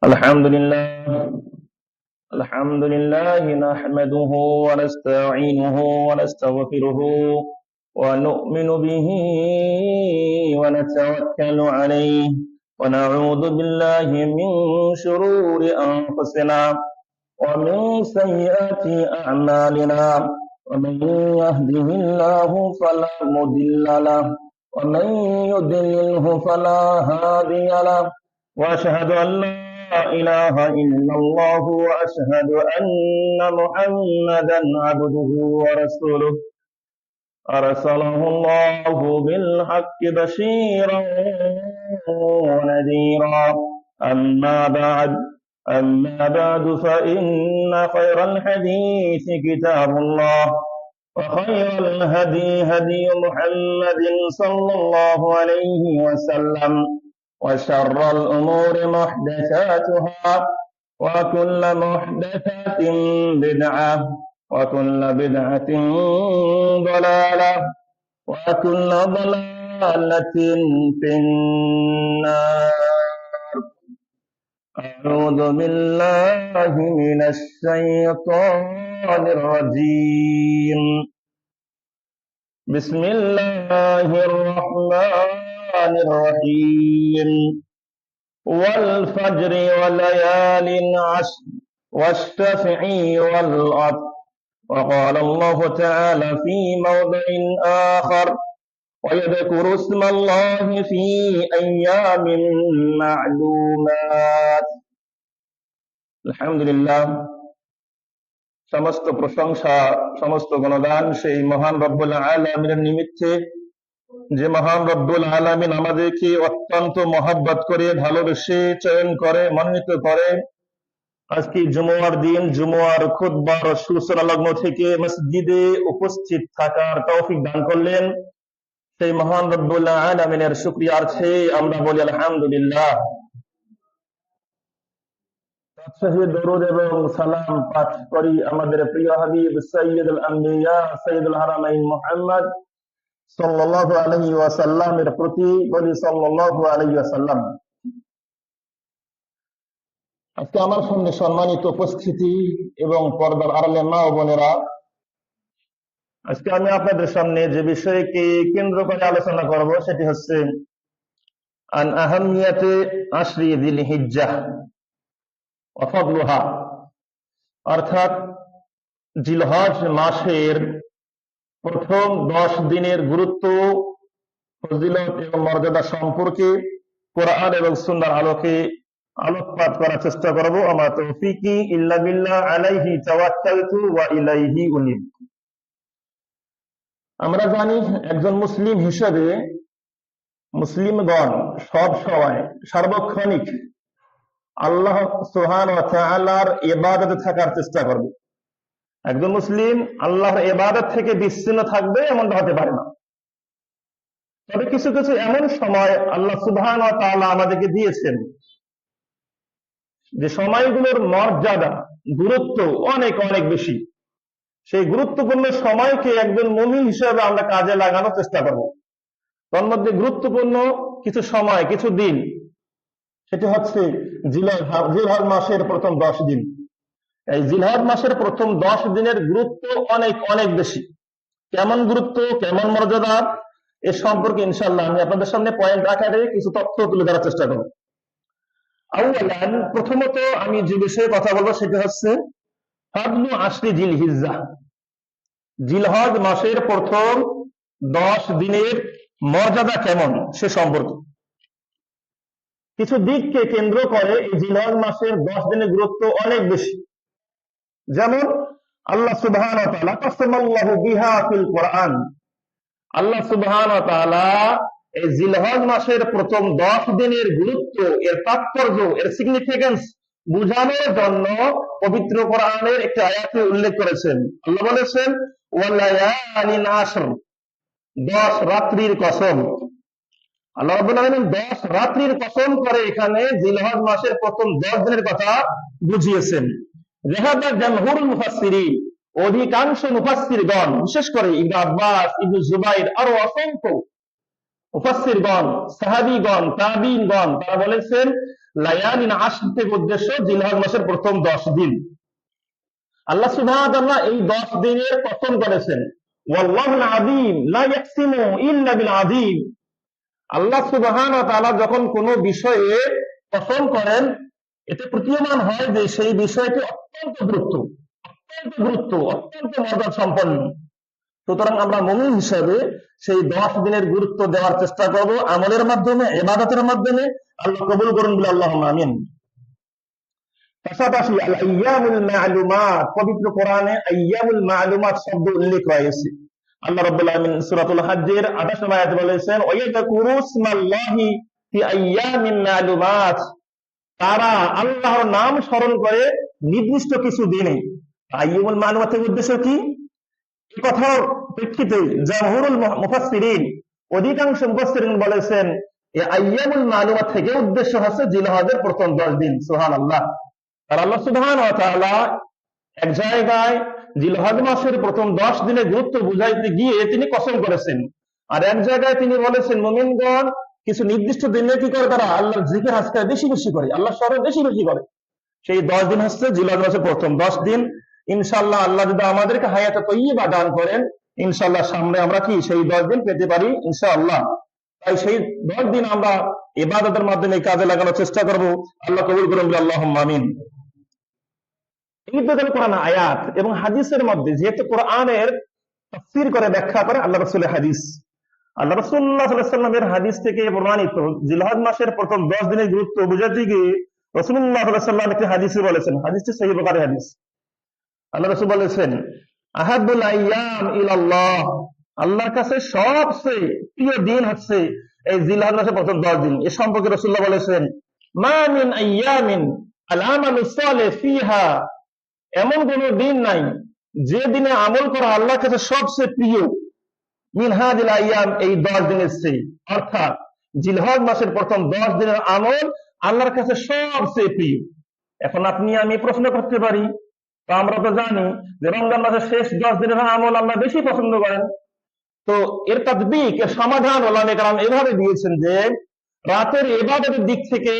الحمد لله الحمد لله نحمده ونستعينه ونستغفره ونؤمن به ونتوكل عليه ونعوذ بالله من شرور أنفسنا ومن سيئات أعمالنا ومن يهده الله فلا مضل له ومن يضلله فلا هادي له وأشهد أن لا إله إلا الله وأشهد أن محمدا عبده ورسوله أرسله الله بالحق بشيرا ونذيرا أما بعد فإن خير الحديث كتاب الله وخير الهدي هدي محمد صلى الله عليه وسلم وشر الأمور محدثاتها وكل محدثة بدعة وكل بدعة ضلالة وكل ضلالة في النار. أعوذ بالله من الشيطان الرجيم. بسم الله الرحمن الرحيم. والفجر وليال عشر والشفع والوتر. وقال الله تعالى في موضع آخر ويذكر اسم الله في أيام معلومات. আলহামদুলিল্লাহ, সমস্ত প্রশংসা সমস্ত গুণগান সেই মহান রব্বুল আলামিনের নিমিত্তে, যে মহান রব্বুল আলামিন আমাদেরকে অত্যন্ত মহব্বত করে ভালোবেসে চয়ন করে মনোনীত করে আজকে জুমুয়ার দিন জুমুয়ার খুতবার সূচনা লগ্ন থেকে মসজিদে উপস্থিত থাকার তৌফিক দান করলেন। সেই মহান রব্বুল আলামিনের শুকরিয়ার্থে আমরা বলি আলহামদুলিল্লাহ। দরুদ এবং সালাম পাঠ করি আমাদের প্রিয় হাবিব সাইয়্যিদুল আম্বিয়া সাইয়্যিদুল হারামাইন মুহাম্মদ সাল্লাল্লাহু আলাইহি ওয়াসাল্লামের প্রতি, বলি সাল্লাল্লাহু আলাইহি ওয়াসাল্লাম। আজকে আমার সামনে সম্মানিত উপস্থিতি এবং পর্দার আড়ালে মা ও বোনেরা, আজকে আমি আপনাদের সামনে যে বিষয়কে কেন্দ্র করে আলোচনা করব সেটি হচ্ছে আন আহামিয়াতে আশরি যিল হিজ্জাহ ওয়া ফাদলুহা, অর্থাৎ জিলহজ মাসের প্রথম 10 দিনের গুরুত্ব, ফজিলত এবং মর্যাদা সম্পর্কে কোরআন এবং সুন্নাহর আলোকে আলোকপাত করার চেষ্টা করব। আমার তৌফিকি ইল্লা বিল্লাহ, আলাইহি তাওয়াক্কালতু ওয়া ইলাইহি উনীব। আমরা জানি একজন মুসলিম হিসেবে মুসলিমগণ সব সময় সার্বক্ষণিক আল্লাহ সুবহানাহু ওয়া তাআলার ইবাদতে থাকার চেষ্টা করবে। একজন মুসলিম আল্লাহর ইবাদত থেকে বিচ্ছিন্ন থাকবে এমনটা হতে পারে না। তবে কিছু কিছু এমন সময় আল্লাহ সুবহানাহু ওয়া তাআলা আমাদেরকে দিয়েছেন যে সময়গুলোর মর্যাদা গুরুত্ব অনেক অনেক বেশি। সেই গুরুত্বপূর্ণ সময়কে একজন মুমিন হিসেবে আমরা কাজে লাগানোর চেষ্টা করব। তার মধ্যে গুরুত্বপূর্ণ কিছু সময়, কিছু দিন, সেটি হচ্ছে জিলহজ মাসের প্রথম 10 দিন। এই জিলহজ মাসের প্রথম 10 দিনের গুরুত্ব অনেক অনেক বেশি। কেমন গুরুত্ব, কেমন মর্যাদা, এ সম্পর্কে ইনশাআল্লাহ আমি আপনাদের সামনে পয়েন্ট আকারে কিছু তথ্য তুলে ধরার চেষ্টা করব। আউয়ালান, প্রথমত আমি যে বিষয়ে কথা বলবো সেটি হচ্ছে ফাদলু আশরি জিল হিজ্জাহ, জিলহজ মাসের প্রথম 10 দিনের মর্যাদা কেমন সে সম্পর্কে কিছু দিককে কেন্দ্র করে এই জিলহজ মাসের 10 দিনের গুরুত্ব অনেক বেশি। যেমন আল্লাহ সুবহানাহু ওয়া তাআলা কাসামাল্লাহু বিহা ফিল কোরআন, আল্লাহ সুবহানাহু ওয়া তাআলা এই জিলহজ মাসের প্রথম 10 দিনের গুরুত্ব, এর তাৎপর্য, এর সিগনিফিকেন্স বুঝানোর জন্য পবিত্র কোরআনের একটি আয়াতে উল্লেখ করেছেন। আল্লাহ বলেছেন ওয়ালায়ালিন আশর, 10 রাত্রির কসম। আল্লাহ রাব্বুল আলামিন 10 রাত্রির কসম করে এখানে জিলহজ মাসের প্রথম 10 দিনের কথা বুঝিয়েছেন। যাহাবা জামহুরুল মুফাসসিরিন, অধিকাংশ মুফাসসিরগণ, বিশেষ করে ইবনে আব্বাস, ইবনে জুবাইর, আরো অসংখ্য মুফাসসিরগণ, সাহাবীগণ, তাবিঈনগণ, তারা বলেছেন লায়ালিন আশর থেকে উদ্দেশ্য জিলহজ মাসের প্রথম 10 দিন। আল্লাহ সুবহানাহু ওয়া তাআলা এই 10 দিনের কসম করেছেন, ওয়াল্লাহুল আযীম লা ইয়াকসিমু ইল্লা বিল আযীম। আল্লাহ সুবহানাহু ওয়া তাআলা যখন কোনো বিষয়ে কসম করেন, এতে প্রতীয়মান হয় যে সেই বিষয়টি অত্যন্ত মর্যাদা সম্পন্ন। সুতরাং আমরা মুমিন হিসাবে সেই 10 দিনের গুরুত্ব দেওয়ার চেষ্টা করব আমলের মাধ্যমে, ইবাদতের মাধ্যমে। আল্লাহ কবুল করুন বলে আল্লাহুম্মা আমিন। পাশাপাশি আল আইয়ামুল মা'লুমাত, পবিত্র কোরআনে আইয়ামুল মা'লুমাত শব্দ উল্লেখ রয়েছে। আল্লাহ রাব্বুল আলামিন সূরাতুল হজ্জের 28 নম্বর আয়াতে বলেছেন, ওয়া ইয়াযকুরু ইসমাল্লাহি ফি আইয়ামিন মা'লুমাত, তারা আল্লাহর নাম স্মরণ করে নির্দিষ্ট কিছু দিনে। আইয়ামুল মা'লুমাতের উদ্দেশ্য কি? এই কথার প্রেক্ষিতে জামহুরুল মুফাসসিরিন, অধিকাংশ মুফাসসিরিন বলেছেন এই আইয়ামুল মা'লুমাত থেকে উদ্দেশ্য হচ্ছে জিলহজের প্রথম 10 দিন। সুবহানাল্লাহ। আর আল্লাহ সুবহানাহু ওয়া তাআলা এক জায়গায় জিলহজ মাসের প্রথম 10 দিনের গুরুত্ব বুঝাইতে গিয়ে তিনি কসম করেছেন, আর এক জায়গায় তিনি বলেছেন মুমিনগণ কিছু নির্দিষ্ট দিনে কি করে, তারা আল্লাহর জিকির আজকার বেশি বেশি করে, আল্লাহর স্মরণ বেশি বেশি করে। সেই 10 দিন হচ্ছে জিলহজ মাসের প্রথম 10 দিন। ইনশাআল্লাহ আল্লাহ যদি আমাদেরকে হায়াতে তৈয়্যিবা দান করেন, ইনশাআল্লাহ সামনে আমরা কি সেই 10 দিন পেতে পারি ইনশাআল্লাহ। তাই সেই 10 দিন আমরা ইবাদতের মাধ্যমে কাজে লাগানোর চেষ্টা করব। আল্লাহ কবুল করুন বলে আল্লাহুম্মা আমিন। কোরআন আয়াত এবং হাদিসের মধ্যে যেহেতু কোরআনের তাফসীর করে ব্যাখ্যা করে আল্লাহ রাসূলের হাদিস, আল্লাহ রাসূলুল্লাহ সাল্লাল্লাহু আলাইহি ওয়াসাল্লামের হাদিস থেকে প্রমাণিত জিলহজ মাসের প্রথম 10 দিনের গুরুত্ব বুঝাতে গিয়ে রাসূলুল্লাহ সাল্লাল্লাহু আলাইহি ওয়াসাল্লাম একটি হাদিসে বলেছেন, হাদিসটি সহিহ বুখারী হাদিস। আল্লাহ রাসূল বলেছেন, আহাব্বুল আইয়াম ইলাল্লাহ, আল্লাহর কাছে সবচেয়ে প্রিয় দিন হচ্ছে এই জিলহজ মাসের প্রথম 10 দিন। এ সম্পর্কে রাসূলুল্লাহ বলেছেন, মা মিন আইয়ামিন আল আমালু সালিহ ফিহা, এমন কোন দিন নাই যে দিনে আমল করা আল্লাহর কাছে সবচেয়ে প্রিয়, মিন হাযিল আইয়াম, এই 10 দিনের চেয়ে। অর্থাৎ জিলহজ মাসের প্রথম 10 দিনের আমল আল্লাহর কাছে সবচেয়ে প্রিয়। এখন আপনি আমি প্রশ্ন করতে পারি, তো আমরা তো জানি যে রমজান মাসের শেষ 10 দিনের আমল আল্লাহ বেশি পছন্দ করেন। তো এর তাদবিক, এর সমাধান ওলামায়ে কেরাম এভাবে দিয়েছেন যে রাতের ইবাদতের দিক থেকে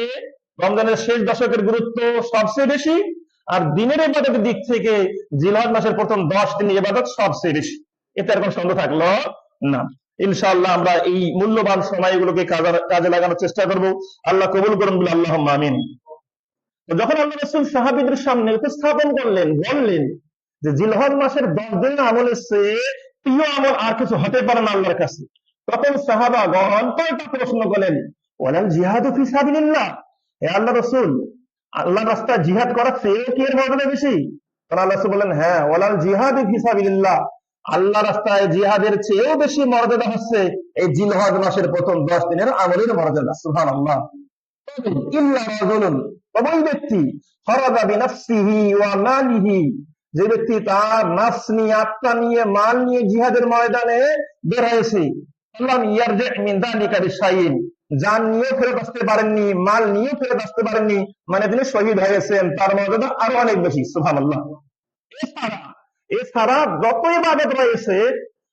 রমজানের শেষ দশকের গুরুত্ব সবচেয়ে বেশি, আর দিনের ইবাদতের দিক থেকে জিলহজ মাসের প্রথম 10 দিন ইবাদত সবচেয়ে বেশি। এতে আর কোনো সন্দেহ থাকলো না। ইনশাআল্লাহ আমরা এই মূল্যবান সময়গুলোকে কাজে লাগানোর চেষ্টা করব। আল্লাহ কবুল করুন বলে আল্লাহুম্মা আমিন। যখন আল্লাহ রাসূল সাহাবীদের সামনে উপস্থাপন করলেন, বললেন যে জিলহজ মাসের 10 দিনের আমলের চেয়ে প্রিয় আমল আর কিছু হতে পারে না আল্লাহর কাছে, তখন সাহাবাগণ কয়টা প্রশ্ন করলেন, ওয়ালাল জিহাদু ফি সাবিলিল্লাহ, হে আল্লাহ রাসূল, আল্লাহর রাস্তায় জিহাদ করার চেয়েও কি এর মর্যাদা বেশি? তখন আল্লাহ রাসূল বললেন, হ্যাঁ, ওয়ালাল জিহাদু ফি সাবিলিল্লাহ, আল্লাহর রাস্তায় জিহাদের চেয়েও বেশি মর্যাদা হচ্ছে এই জিলহজ মাসের প্রথম 10 দিনের আমলের মর্যাদা। সুবহানাল্লাহ। ইল্লা রাজুলুন, ওই ব্যক্তি ফারাদা বিনাফসিহি ওয়া মালিহি, যে ব্যক্তি তার নাফস নিয়ে, আত্মা নিয়ে, মাল নিয়ে জিহাদের ময়দানে বের হয়েছে, আল্লাহ ইয়ারজি মিন যালিকা বিশাইইন, জান নিয়ে ফেরত আসতে পারেননি, মাল নিয়ে ফেরত আসতে পারেননি, মানে তিনি শহীদ হয়েছেন, তার মর্যাদা আরো অনেক বেশি। সুবহানাল্লাহ। এছাড়া যত ইবাদত রয়েছে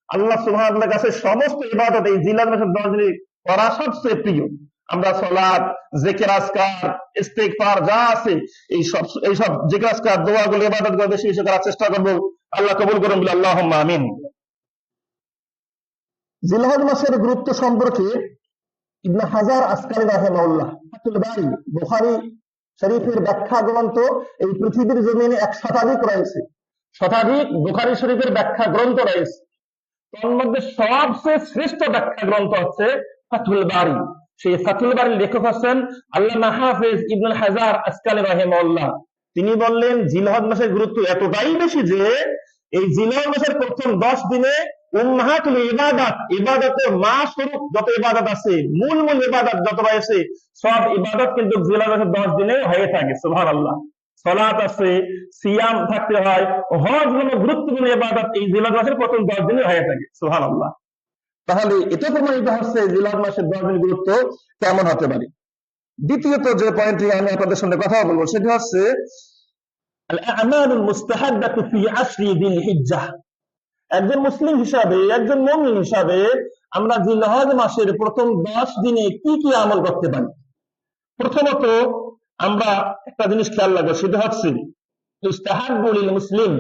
আল্লাহ সুবহানাহু ওয়া তাআলার কাছে সমস্ত ইবাদত এই জিলহজ মাসের 10 দিনে করা সবচেয়ে প্রিয়। আমরা সালাত, জিকির, আজকার, ইস্তিগফার যা আছে এই সব জিকির, আজকার, দোয়াগুলো, ইবাদতগুলো বেশি বেশি করার চেষ্টা করব। আল্লাহ কবুল করুন বলে আল্লাহুম্মা আমিন। জিলহজ মাসের গুরুত্ব সম্পর্কে ইবনে হাজার আসকালী রাহিমাহুল্লাহ ফাতুল বারী, বুখারী শরীফের ব্যাখ্যা গ্রন্থ এই পৃথিবীর জমিনে 1 শতাধিক রয়েছে, শতাধিক বুখারী শরীফের ব্যাখ্যা গ্রন্থ রয়েছে। তার মধ্যে সবচেয়ে শ্রেষ্ঠ ব্যাখ্যা গ্রন্থ হচ্ছে ফাতুল বারী। সেই ফাতুল বারীর লেখক হচ্ছেন আল্লামা হাফেজ ইবনে হাজার আসকালী রাহিমাহুল্লাহ। তিনি বললেন জিলহজ মাসের গুরুত্ব এতটাই বেশি যে এই জিলহজ মাসের প্রথম 10 দিনে উম্মাহাতুল ইবাদাত, ইবাদতের মা স্বরূপ যত ইবাদত আছে, মূল ইবাদত যত রয়েছে, সব ইবাদত কিন্তু জিলহজ মাসের 10 দিনে হয়ে থাকে। সুবহানাল্লাহ। সালাত আছে, সিয়াম থাকতে হয়, হজ হলো গুরুত্বপূর্ণ ইবাদত, এই জিলহজ মাসের প্রথম 10 দিনে হয়ে থাকে। সুবহানাল্লাহ। তাহলে এটা প্রমাণিত হচ্ছে জিলহজ মাসের 10 দিনের গুরুত্ব কেমন হতে পারে। দ্বিতীয়ত যে পয়েন্টটি আমি আপনাদের সামনে কথা বলবো সেটা হচ্ছে আল আমালুল মুস্তাহাব্বাতু ফি আশরি যিল হিজ্জাহ। একজন মুসলিম হিসাবে, একজন মুমিন হিসাবে আমরা জিলহজ মাসের প্রথম 10 দিনে কি কি আমল করতে পারি? প্রথমত আমরা একটা জিনিস খেয়াল রাখবো, সেটা হচ্ছে ইস্তাহাবুল মুসলিম,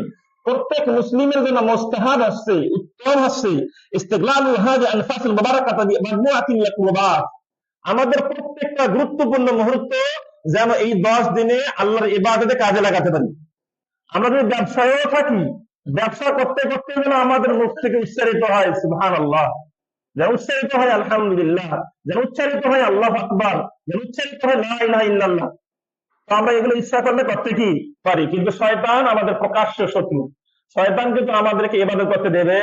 প্রত্যেক মুসলিমের জন্য মুস্তাহাব আছে, উত্তম আছে ইস্তিগলালু হাযা আনফাসুল মুবারাকাত বিমাজমুআতিন লিকুরবাত, আমাদের প্রত্যেকটা গুরুত্বপূর্ণ মুহূর্ত যেন এই 10 দিনে আল্লাহর ইবাদতে কাজে লাগাতে পারি। আমরা যদি ব্যবসায়ও থাকি, ব্যবসা করতে করতে যেন আমাদের মুখ থেকে উচ্চারিত হয় সুবহানাল্লাহ, যেন উচ্চারিত হয় আলহামদুলিল্লাহ, যেন উচ্চারিত হয় আল্লাহু আকবার, যেন উচ্চারিত হয় লা ইলাহা ইল্লাল্লাহ। তো আমরা এগুলো ইচ্ছা করলে করতে কি পারি, কিন্তু শয়তান আমাদের প্রকাশ্য শত্রু, শয়তান কিন্তু আমাদেরকে ইবাদত করতে দেবে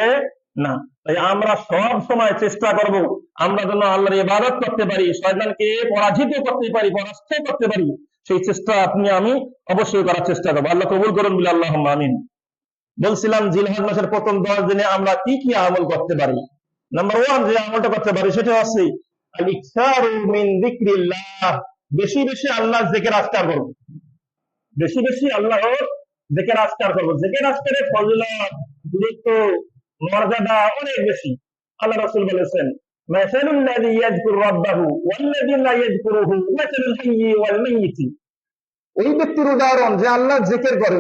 না। তাই আমরা সব সময় চেষ্টা করব আমরা যেন আল্লাহর ইবাদত করতে পারি, শয়তানকে পরাজিত করতে পারি, পরাস্ত করতে পারি, সেই চেষ্টা আপনি আমি অবশ্যই করার চেষ্টা করবো। আল্লাহ কবুল করুন বলে আল্লাহুম্মা আমিন। বলছিলাম জিলহজ মাসের প্রথম 10 দিনে আমরা কি কি আমল করতে পারি। নাম্বার 1 যে আমলটা করতে পারি সেটা হচ্ছে আল ইকসারু মিন যিকরিল্লাহ, বেশি বেশি আল্লাহর জিকির আজকার করব, বেশি বেশি আল্লাহর জিকির আজকার করব। জিকির আজকারের ফজিলত, গুরুত্ব, মর্যাদা অনেক বেশি। আল্লাহ রাসূল বলেছেন মাসালুল লাযী ইয়াযকুরু রাব্বাহু ওয়াল্লাযী লা ইয়াযকুরুহু মাসালুল হাইয়্যি ওয়াল মাইয়্যিতি, ওই ব্যক্তির উদাহরণ যে আল্লাহ জিকির করে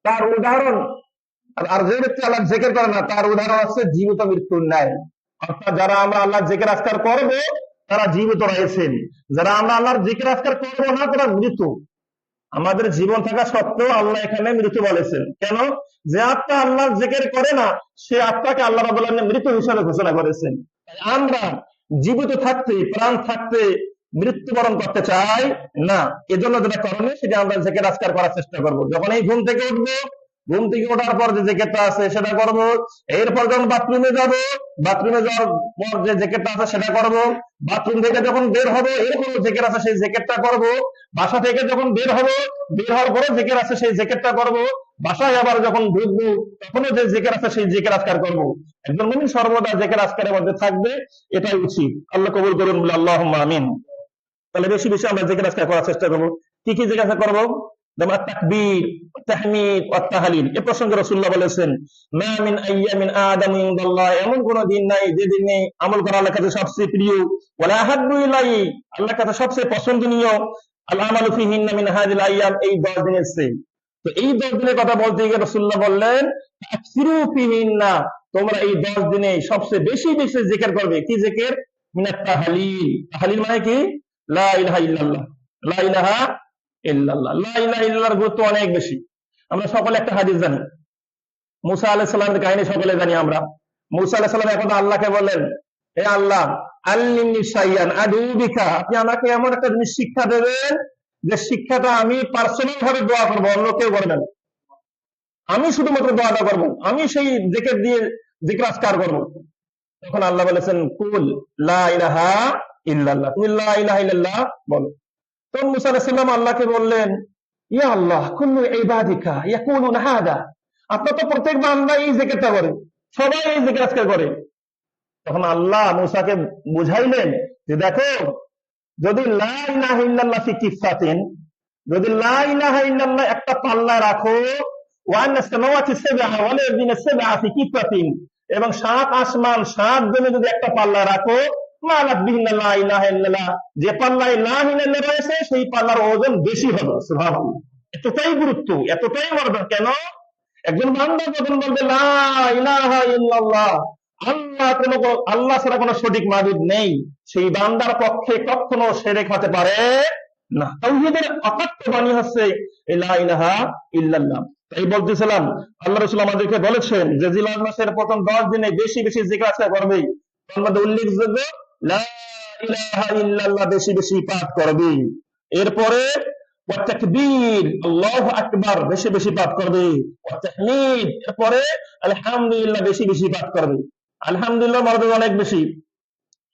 তার উদাহরণ, আর যে ব্যক্তি আল্লাহ জিকির করে না তার উদাহরণ হচ্ছে জীবিত মৃত্যুর ন্যায়। অর্থাৎ যারা আমরা আল্লাহ জিকির আজকার করব তারা জীবিত রয়েছেন, যারা আমরা আল্লাহর জিকির আজকার করব না তারা মৃত। আমাদের জীবন থাকা সত্ত্বেও আল্লাহ এখানে মৃত বলেছেন। কেন? যে আত্মা আল্লাহর জিকির করে না সে আত্মাকে আল্লাহ রাব্বুল আলামিন মৃত হিসেবে ঘোষণা করেছেন। আমরা জীবিত থাকতে, প্রাণ থাকতে মৃত্যুবরণ করতে চাই না। এজন্য যেটা করণীয় সেটা আমরা জিকির আজকার করার চেষ্টা করব। যখন এই ঘুম থেকে উঠবো, ঘুম থেকে ওঠার পর যে জিকিরটা আছে সেটা করব, এরপর যখন বাথরুমে যাব, বাথরুমে যাওয়ার পর যে জিকিরটা আছে সেটা করব, বাথরুম থেকে যখন বের হব এরপর জিকির আছে সেই জিকিরটা করব, বাসা থেকে যখন বের হব, বের হওয়ার পরে জিকির আছে সেই জিকিরটা করব, বাসায় আবার যখন ঢুকবো তখনও যে জিকির আছে সেই জিকির আজকার করব। একজন মুমিন সর্বদা জিকির আজকারের মধ্যে থাকবে, এটাই উচিত। আল্লাহ কবুল করুন বলে আল্লাহুম্মা আমিন। তাহলে বেশি বেশি আমরা জিকির আজকার করার চেষ্টা করব। কি কি জিকির আজকার করব? যেমন তাকবীর, তাহমিদ ওয়া তাহলিল। এই প্রসঙ্গে রাসূলুল্লাহ বলেছেন মা মিন আইয়ামিন আদামু ইনদাল্লাহ, এমন কোন দিন নাই যে দিনে আমল করা আল্লাহর কাছে সবচেয়ে প্রিয়, ওয়ালা আহাব্বু ইলাইহি, আল্লাহর কাছে সবচেয়ে পছন্দনীয়, আল আমালু ফিহিন্না মিন হাযিল আইয়াম, এই 10 দিনের চেয়ে। তো এই 10 দিনের কথা বলতে গিয়ে রাসূলুল্লাহ বললেন আকসিরু ফিহিন্না, তোমরা এই 10 দিনে সবচেয়ে বেশি বেশি জিকির করবে। কি জিকির? মিনাত তাহলিল। তাহলিল মানে কি? লা ইলাহা ইল্লাল্লাহ, লা ইলাহা ইল্লাল্লাহ। লা ইলাহা ইল্লাল্লাহর গুরুত্ব অনেক বেশি। আমরা সকলে একটা হাদিস জানি, মুসা আলাইহিস সালামের কাহিনী সকলে জানি আমরা। মুসা আলাইহিস সালাম এখন আল্লাহকে বলেন হে আল্লাহ আল্লিমনি শাইয়ান আদউ বিকা, আপনি আমাকে এমন একটা জিনিস শিক্ষা দেবেন যে শিক্ষাটা আমি পার্সোনাল ভাবে দোয়া করবো, অন্য কেউ করবে না, আমি শুধুমাত্র দোয়াটা করবো, আমি সেই জিকির দিয়ে জিকির আজকার করবো। তখন আল্লাহ বলেছেন কুল লা ইলাহা ইল্লাল্লাহ, তুমি লা ইলাহা ইল্লাল্লাহ বলো। তখন মুসা আলাইহিস সালাম আল্লাহকে বললেন ইয়া আল্লাহ কুল্লু ইবাদিকা ইয়াকুলুনা হাদা, আপনার তো প্রত্যেক বান্দা এই জিকিরটা করে, সবাই এই জিকির আজকার করে। তখন আল্লাহ মুসাকে বুঝাইলেন যে দেখো, যদি লা ইলাহা ইল্লাল্লাহ ফি কিফাতিন, যদি লা ইলাহা ইল্লাল্লাহ একটা পাল্লা রাখো, ওয়া আন্নাস সামাওয়াতি সাবআ ওয়াল আরদিনা সাবআ ফি কিফাতিন, এবং 7 আসমান 7 জমি যদি একটা পাল্লা রাখো, মালাত বিহিন্না লা ইলাহা ইল্লাল্লাহ, যে পাল্লায় লা ইলাহা ইল্লাল্লাহ রয়েছে সেই পাল্লার ওজন বেশি হবে। সুবহানাল্লাহ, এতটাই গুরুত্ব, এতটাই মর্যাদা। কেন? একজন বান্দা যখন বলবে লা ইলাহা ইল্লাল্লাহ, আল্লাহ ছাড়া কোনো সঠিক মাবুদ নেই, সেই বান্দার পক্ষে কখনো শিরক হতে পারে না। তাওহীদের অকাট্য বাণী হচ্ছে লা ইলাহা ইল্লাল্লাহ। তাই বলতেছিলাম আল্লাহ রাসূল আমাদেরকে বলেছেন যে জিলহজ মাসের প্রথম 10 দিনে বেশি বেশি জিকির আজকার করবে। তার মধ্যে উল্লেখযোগ্য লা ইলাহা ইল্লাল্লাহ বেশি বেশি পাঠ করবে। এরপরে ওয়া তাকবীর, আল্লাহু আকবার বেশি বেশি পাঠ করবে। ওয়া তাহমিদ, এরপরে আলহামদুলিল্লাহ বেশি বেশি পাঠ করবে। আলহামদুলিল্লাহ মর্যাদা অনেক বেশি।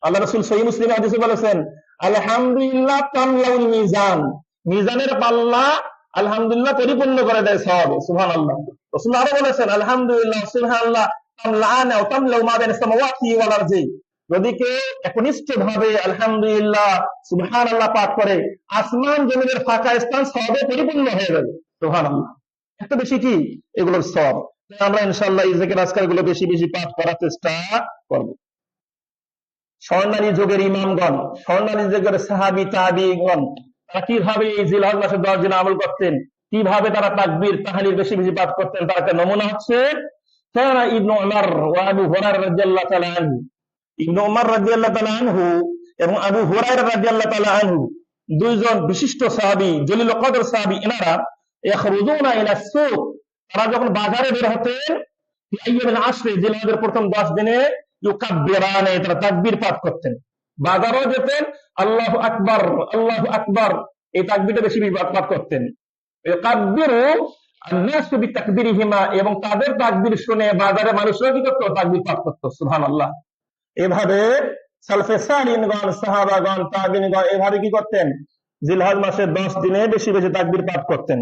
আল্লাহ রাসূল সহিহ মুসলিম হাদিসে বলেছেন আলহামদুলিল্লাহ তামলাউল মিজান, মিজানের পাল্লা আলহামদুলিল্লাহ পরিপূর্ণ করে দেয় সওয়াবে। সুবহানাল্লাহ। রাসূল আরো বলেছেন আলহামদুলিল্লাহ সুবহানাল্লাহ তামলানা ওয়া তামলাউ মা বাইনা সামাওয়াতি ওয়াল আরজি, যদি কেউ একনিষ্ঠ ভাবে আলহামদুলিল্লাহ সুবহানাল্লাহ পাঠ করে আসমান জমিনের ফাঁকা স্থান সওয়াবে পরিপূর্ণ হয়ে যাবে। সুবহানাল্লাহ, এত বেশি কি এগুলোর সওয়াব। আমরা ইনশাআল্লাহ এই জিকির আজকার গুলো বেশি বেশি পাঠ করার চেষ্টা করব। স্বর্ণালী যুগের ইমামগণ, স্বর্ণালী যুগের সাহাবী তাবিঈগণ, তারা কিভাবে এই জিলহজ মাসের 10 দিন আমল করতেন, কিভাবে তারা তাকবীর তাহলিল বেশি বেশি পাঠ করতেন, তার একটা নমুনা হচ্ছে কানা ইবনু উমর ওয়া আবু হুরায়রা রাদিয়াল্লাহু তাআলা আনহু। ইবনু উমর রাদিয়াল্লাহু তাআলা আনহু এবং আবু হুরায়রা রাদিয়াল্লাহু তাআলা আনহু, দুইজন বিশিষ্ট সাহাবী, জলিল কদর সাহাবী, এনারা ইয়াখরুজুনা ইলা সুক, তারা যখন বাজারে বের হতেন ফি আইয়ামিল আশরি, জিলহজের প্রথম 10 দিনে, ইউকাব্বিরানে, তারা তাকবীর পাঠ করতেন। বাজারও যেতেন, আল্লাহু আকবার, আল্লাহু আকবার, এই তাকবীরটা বেশি বেশি পাঠ করতেন। ইউকাব্বিরু আন-নাসু বিতাকবীরিহিমা, এবং তাদের তাকবীর শুনে বাজারে মানুষরা কি করত, তাকবীর পাঠ করত, সুবহানাল্লাহ। এভাবে সালফে সালিহিনগণ, সাহাবাগণ, তাবিঈনগণ এভাবে কি করতেন, জিলহজ মাসের 10 দিনে বেশি বেশি তাকবীর পাঠ করতেন।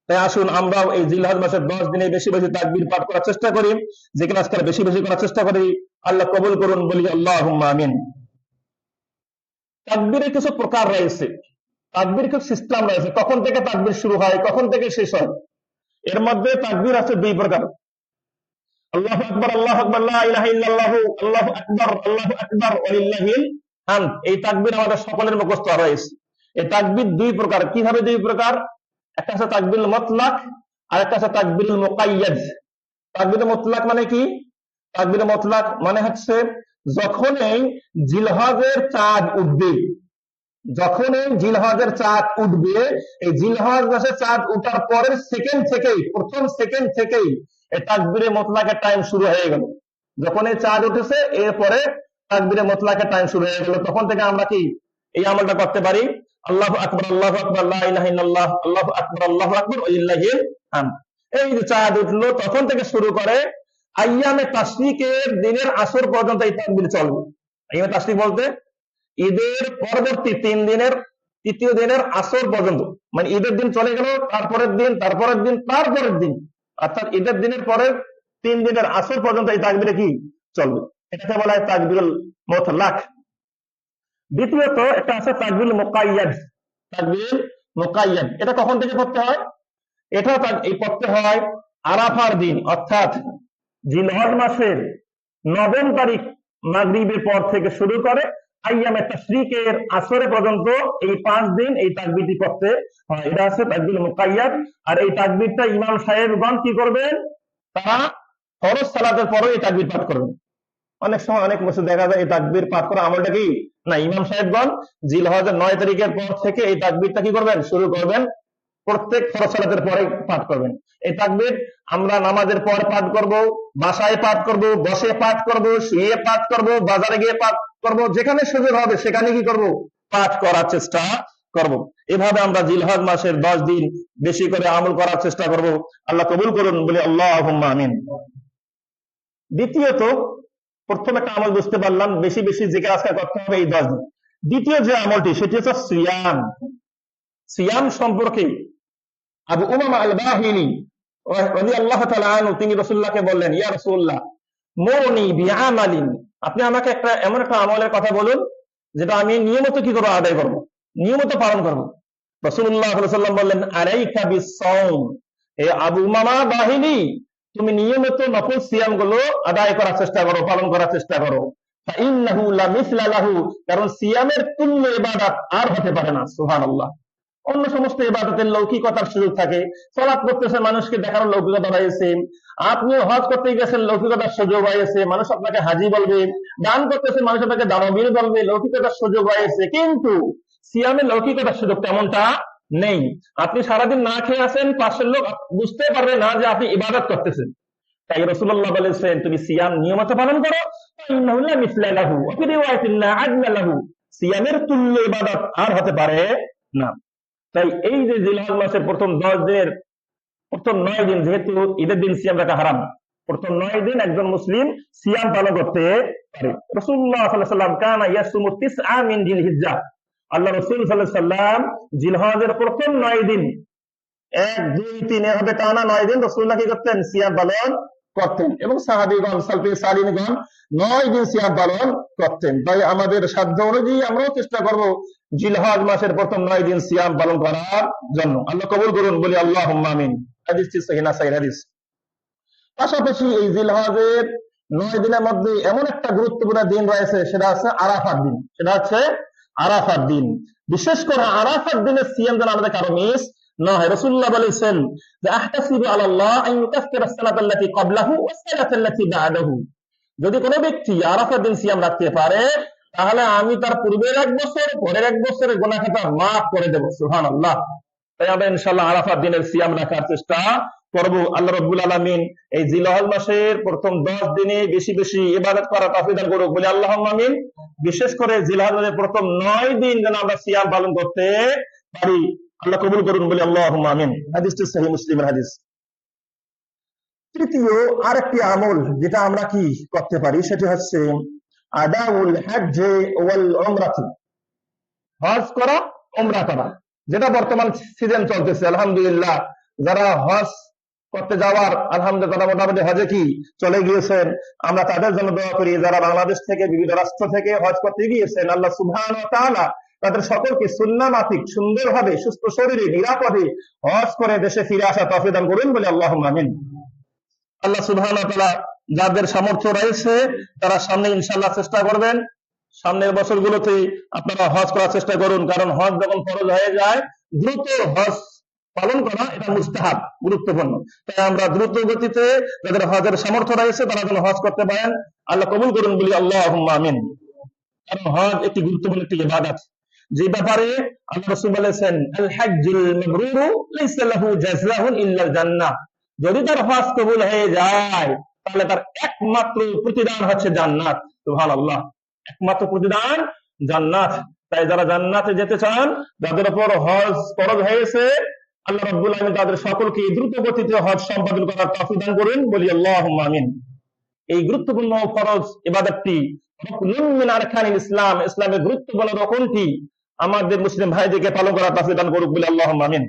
তাই আসুন আমরাও এই জিলহজ মাসের 10 দিনে বেশি বেশি তাকবীর পাঠ করার চেষ্টা করি, জিকির আজকার বেশি বেশি করার চেষ্টা করি। আল্লাহ কবুল করুন, বলি আল্লাহুম্মা আমিন। তাকবীরের কিছু প্রকার রয়েছে, তাকবীর কিছু সিস্টেম রয়েছে, কখন থেকে তাকবীর শুরু হয়, কখন থেকে শেষ হয়। এর মধ্যে তাকবীর আছে 2 প্রকার, আল্লাহু আকবার, আল্লাহু আকবার, লা ইলাহা ইল্লাল্লাহু, আল্লাহু আকবার, আল্লাহু আকবার, ওয়ালিল্লাহিল হামদ। এই তাকবীর আমাদের সকলের মুখস্থ রয়েছে। এই তাকবীর 2 প্রকার। কিভাবে 2 প্রকার? একটা আছে তাকবীর মুতলাক, আর একটা আছে তাকবীর মুকাইয়াদ। তাকবীর মুতলাক মানে কি? তাকবীর মুতলাক মানে হচ্ছে যখনই জিলহজের চাঁদ উঠবে, যখনই জিলহজের চাঁদ উঠবে, এই জিলহজ মাসে চাঁদ ওঠার পরের সেকেন্ড থেকেই, প্রথম সেকেন্ড থেকেই এই তাকবীরে মুতলাকের টাইম শুরু হয়ে গেল। যখন এই চাঁদ উঠেছে এরপরে তাকবীরে মুতলাকের টাইম শুরু হয়ে গেল, তখন থেকে আমরা কি এই আমলটা করতে পারি, আল্লাহু আকবার, আল্লাহু আকবার, লা ইলাহা ইল্লাল্লাহ, আল্লাহু আকবার, আল্লাহু আকবার, ওয়ালিল্লাহিল হামদ। এই যে চাঁদ উঠলো তখন থেকে শুরু করে আইয়ামে তাশরিকের দিনের আসর পর্যন্ত এই তাকবীর চলবে। আইয়ামে তাশরিক বলতে ঈদের পরবর্তী 3 দিনের, তৃতীয় দিনের আসর পর্যন্ত, মানে ঈদের দিন চলে গেল, তারপরের দিন, তারপরের দিন, তারপরের দিন, অর্থাৎ ঈদের দিনের পরের 3 দিনের আসর পর্যন্ত এই তাকবীরে কি চলবে। এটাকে বলা হয় তাকবীরুল মুতলাক। দ্বিতীয়ত এটা আছে তাকবীরুল মুকাইয়াদ। তাকবীরুল মুকাইয়াদ এটা কখন থেকে পড়তে হয়? এটা এই পড়তে হয় আরাফার দিন, অর্থাৎ জিলহজ মাসের 9 তারিখ মাগরিবের পর থেকে শুরু করে আইয়ামে তাশরিকের আসরে পর্যন্ত এই 5 দিন এই তাকবীরটি পড়তে হয়। এটা আছে তাকবীর মুকাইয়াদ। আর এই তাকবীরটা ইমাম সাহেবগণ কি করবেন, তারা ফরজ সালাতের পরে এই তাকবীর পাঠ করবেন। অনেক সময় অনেক বছর দেখা যায় এই তাকবীর পাঠ করা আমলটা কি না, ইমাম সাহেবগণ জিলহজের 9 তারিখের পর থেকে এই তাকবীরটা কি করবেন, শুরু করবেন, প্রত্যেক ফরজ সালাতের পরে পাঠ করবেন। এই তাকবীর আমরা নামাজের পর পাঠ করব, বাসায় পাঠ করব, বসে পাঠ করব, শুয়ে পাঠ করব, বাজারে গিয়ে পাঠ করব, যেখানে সুযোগ হবে সেখানে কি করব, পাঠ করার চেষ্টা করব। এভাবে আমরা জিলহজ মাসের 10 দিন বেশি করে আমল করার চেষ্টা করব। আল্লাহ কবুল করুন, বলি আল্লাহুম্মা আমিন। দ্বিতীয়ত, প্রথম একটা আমল বুঝতে পারলাম, বেশি বেশি জিকির আজকার করতে হবে এই 10 দিন। দ্বিতীয় যে আমলটি সেটি হচ্ছে সিয়াম। সিয়াম সম্পর্কে আবু উমামা আল বাহিনী রাদিয়াল্লাহু তাআলা আনহু তিনি রাসূলুল্লাহকে বললেন, ইয়া রাসূলুল্লাহ মুরনি বিআমালিন, আপনি আমাকে এমন একটা আমলের কথা বলুন যেটা আমি নিয়মিত কি করব, আদায় করব, নিয়মিত পালন করব। রাসূলুল্লাহ সাল্লাল্লাহু আলাইহি ওয়াসাল্লাম বললেন, আলাইকা বিস-সাওম, এ আবু উমামা বাহিনী তুমি নিয়মিত নফল সিয়াম গুলো আদায় করার চেষ্টা করো, পালন করার চেষ্টা করো। ফাইন্নাহু লা মিসলা লাহু, কারণ সিয়ামের তুল্য ইবাদত আর হতে পারে না। সুবহানাল্লাহ। অন্য সমস্ত ইবাদতের লৌকিকতার সুযোগ থাকে, সালাত করতেছে মানুষকে দেখানোর লৌকিকতা রয়েছে, আপনি হজ করতে গেছেন লৌকিকতার সুযোগ রয়েছে, মানুষ আপনাকে হাজি বলবে, দান করতেছে মানুষ আপনাকে দানবীর বলবে, লৌকিকতার সুযোগ রয়েছে। কিন্তু সিয়ামের লৌকিকতার সুযোগ তেমনটা নেই। আপনি সারাদিন না খেয়ে আছেন, পাশের লোক বুঝতে পারবে না যে আপনি ইবাদত করতেছেন। তাই রাসূলুল্লাহ বলেছেন তুমি সিয়াম নিয়মিত পালন করো, ফাইন্নাহু লা মিসলা লাহু ওয়া ফি রিওয়ায়াতিন লা আদলা লাহু, সিয়ামের তুল্য ইবাদত আর হতে পারে না। তাই এই যে জিলহজ মাসের প্রথম 10 দিনের প্রথম 9 দিন, যেহেতু ঈদের দিন সিয়াম রাখা হারাম, প্রথম 9 দিন একজন মুসলিম সিয়াম পালন করতে পারে। রাসূলুল্লাহ সাল্লাল্লাহু আলাইহি ওয়াসাল্লাম কানা ইয়াসুমু 9 মিন জিলহিজ্জাহ, আল্লাহ রাসূল সাল্লাল্লাহু আলাইহি ওয়াসাল্লাম জিলহজের প্রথম 9 দিন 1 2 3 এভাবে টানা 9 দিন রাসূলুল্লাহ কি করতেন, সিয়াম পালন করতেন, এবং সাহাবীগণ সালফে সালিহিনগণ 9 দিন সিয়াম পালন করতেন। তাই আমাদের সাধ্য অনুযায়ী আমরাও চেষ্টা করব জিলহজ মাসের প্রথম 9 দিন সিয়াম পালন করার জন্য। আল্লাহ কবুল করুন, বলি আল্লাহুম্মা আমিন। হাদিসটি সহিহ সহিহ হাদিস। পাশাপাশি এই জিলহজের 9 দিনের মধ্যে এমন একটা গুরুত্বপূর্ণ দিন রয়েছে, সেটা হচ্ছে আরাফার দিন। সেটা হচ্ছে আরাফার দিন, বিশেষ করে আরাফার দিনের সিয়াম যেন আমাদের কারো মিস না হয়। রাসূলুল্লাহ বলেছেন যে আহতাসিবু আলাল্লাহ আন ইউকাফিরা আস-সালাতাল্লাতী ক্বাবলাহু ওয়াস-সালাতাল্লাতী বা'দাহু, যদি কোনো ব্যক্তি আরাফার দিন সিয়াম রাখতে পারে তাহলে আমি তার পূর্বের 1 বছর পরের 1 বছরের গুনাহ খাতা মাফ করে দেব। সুবহানাল্লাহ। তাই আমরা ইনশাআল্লাহ আরাফার দিনের সিয়াম রাখার চেষ্টা করব। আল্লাহ রাব্বুল আলামিন এই জিলহজ মাসের প্রথম 10 দিনে বেশি বেশি ইবাদত করার তৌফিক দান করুক বলে আল্লাহুম্মা আমিন। বিশেষ করে জিলহজ মাসের প্রথম 9 দিন যেন আমরা সিয়াম পালন করতে পারি, আল্লাহ কবুল করুন বলে আল্লাহুম্মা আমিন। হাদিসটি সহিহ মুসলিমের হাদিস। তৃতীয় আরেকটি আমল যেটা আমরা কি করতে পারি সেটি হচ্ছে আদাউল হজ্জ ওয়াল উমরাহ, হজ করা উমরা করা, যেটা বর্তমান সিজন চলতেছে। আলহামদুলিল্লাহ যারা হজ করতে যাওয়ার আলহামদুলিল্লাহ মোটামুটি হজে কি চলে গিয়েছেন, আমরা তাদের জন্য দোয়া করি। যারা বাংলাদেশ থেকে বিভিন্ন রাষ্ট্র থেকে হজ করতে গিয়েছেন, আল্লাহ সুবহানাহু ওয়া তাআলা তাদের সকলকে সুন্নাহ মাফিক সুন্দরভাবে সুস্থ শরীরে নিরাপদে হজ করে দেশে ফিরে আসা তৌফিক দান করুন বলে আল্লাহুম্মা আমিন। আল্লাহ সুবহানাহু ওয়া তাআলা যাদের সামর্থ্য রয়েছে তারা সামনে ইনশাআল্লাহ চেষ্টা করবেন, সামনের বছরগুলোতে আপনারা হজ করার চেষ্টা করুন। কারণ হজ যখন ফরজ হয়ে যায় দ্রুত হজ পালন করা এটা মুস্তাহাব, গুরুত্বপূর্ণ। তাই আমরা দ্রুত গতিতে যাদের হজের সামর্থ্য রয়েছে তারা যেন হজ করতে পারেন, আল্লাহ কবুল করুন বলি আল্লাহুম্মা আমিন। কারণ হজ একটি গুরুত্বপূর্ণ একটি ইবাদত, যে ব্যাপারে আল্লাহ রাসূল বলেছেন আল হাজ্জুল মাবরুরু লাইসা লাহু জাযাউন ইল্লাল জান্নাহ, যদি তার হজ কবুল হয়ে যায় তাহলে তার একমাত্র প্রতিদান হচ্ছে জান্নাত। সুবহানাল্লাহ, একমাত্র প্রতিদান জান্নাত। তাই যারা জান্নাতে যেতে চান, যাদের উপর হজ ফরজ হয়েছে, আল্লাহ রাব্বুল আলামিন তাদের সকলকে দ্রুত গতিতে হজ সম্পাদন করার তৌফিক দান করুন বলি আল্লাহুম্মা আমিন। এই গুরুত্বপূর্ণ ফরজ ইবাদতটি রুকনুন মিন আরকানিল ইসলাম, ইসলামের গুরুত্বপূর্ণ রকমটি আমাদের মুসলিম ভাইদেরকে পালন করার তৌফিক দান করুক বলি আল্লাহুম্মা আমিন।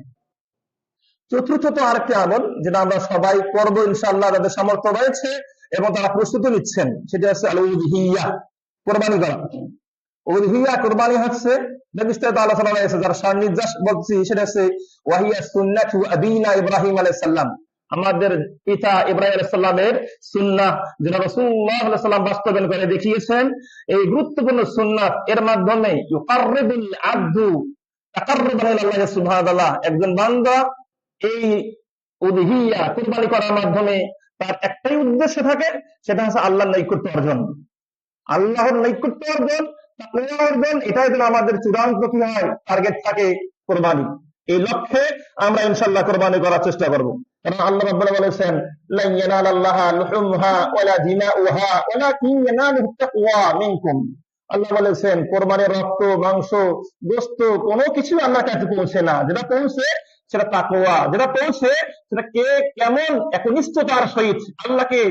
চতুর্থত আরেকটি আমল যেটা আমরা সবাই করব ইনশাআল্লাহ, যাদের সামর্থ্য রয়েছে এবং তারা প্রস্তুতি নিচ্ছেন, সেটা হচ্ছে আল উযহিয়া, কুরবানি করা। উযহিয়া কুরবানি হচ্ছে বিস্তারিত আলোচনা হয়েছে, যার সারনির্যাস বলছি সেটা হচ্ছে ওয়াহিয়া সুন্নাতু আবিনা ইব্রাহিম আলাইহিস সালাম, আমাদের পিতা ইব্রাহিম আলাইহিস সালামের সুন্নাহ যেটা রাসূলুল্লাহ সাল্লাল্লাহু আলাইহি ওয়াসাল্লাম বাস্তবায়ন করে দেখিয়েছেন। এই গুরুত্বপূর্ণ সুন্নাত এর মাধ্যমে ইউকাররিবুল আবদু তাকাররুবান ইলাল্লাহ সুবহানাহু ওয়া তাআলা, একজন বান্দা এই উযহিয়া কুরবানি করার মাধ্যমে তার একটাই উদ্দেশ্য থাকে, সেটা হচ্ছে আল্লাহর নৈকট্য অর্জন, আল্লাহর নৈকট্য অর্জন, তাকওয়া অর্জন। এটাই যেন আমাদের চূড়ান্ত কি হয় টার্গেট থাকে কুরবানি। এই লক্ষ্যে আমরা ইনশাআল্লাহ কুরবানি করার চেষ্টা করব। কারণ আল্লাহ রাব্বুল আলামিন বলেছেন লা ইয়ানালাল্লাহা লুহুমহা ওয়ালা দিমাউহা ওয়ালাকিন ইয়ানালুহু তাকওয়া মিনকুম। আল্লাহ বলেছেন কুরবানির রক্ত, মাংস, গোশত কোনো কিছু আল্লাহর কাছে পৌঁছে না, যেটা পৌঁছে সেটা তাকওয়া, যেটা পৌঁছে সেটা কে কেমন একনিষ্ঠতার সহিত আল্লাহকে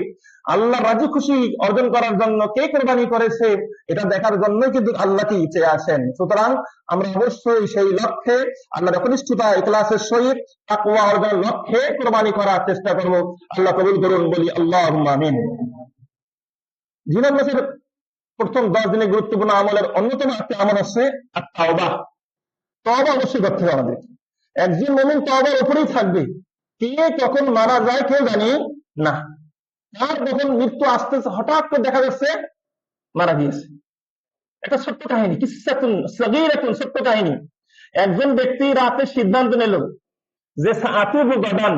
আল্লাহ রাজি খুশি অর্জন করার জন্য কে কোরবানি করেছে এটা দেখার জন্য কিন্তু আল্লাহ কি চেয়ে আসেন। সুতরাং আমরা অবশ্যই সেই লক্ষ্যে আল্লাহর একনিষ্ঠতা ইখলাসের সহিত তাকওয়া অর্জনের লক্ষ্যে কোরবানি করার চেষ্টা করব। আল্লাহ কবুল করুন বলি আল্লাহুম্মা আমিন। জিলহজ মাসের প্রথম 10 দিনে গুরুত্বপূর্ণ আমলের অন্যতম একটি আমল হচ্ছে আত-তাওবা। তওবা অবশ্যই করতে হবে আমাদের। একজন মুমিন তওবার উপরেই থাকবে। কে কখন মারা যায় কেউ জানি না, আর যখন মৃত্যু আসতেছে হঠাৎ করে দেখা যাচ্ছে মারা গিয়েছে। একটা ছোট্ট কাহিনী, কিসসাতুন সাগীরাতুন, ছোট্ট কাহিনী। একজন ব্যক্তি রাতে সিদ্ধান্ত নিল যে সাআতুবু গাদান,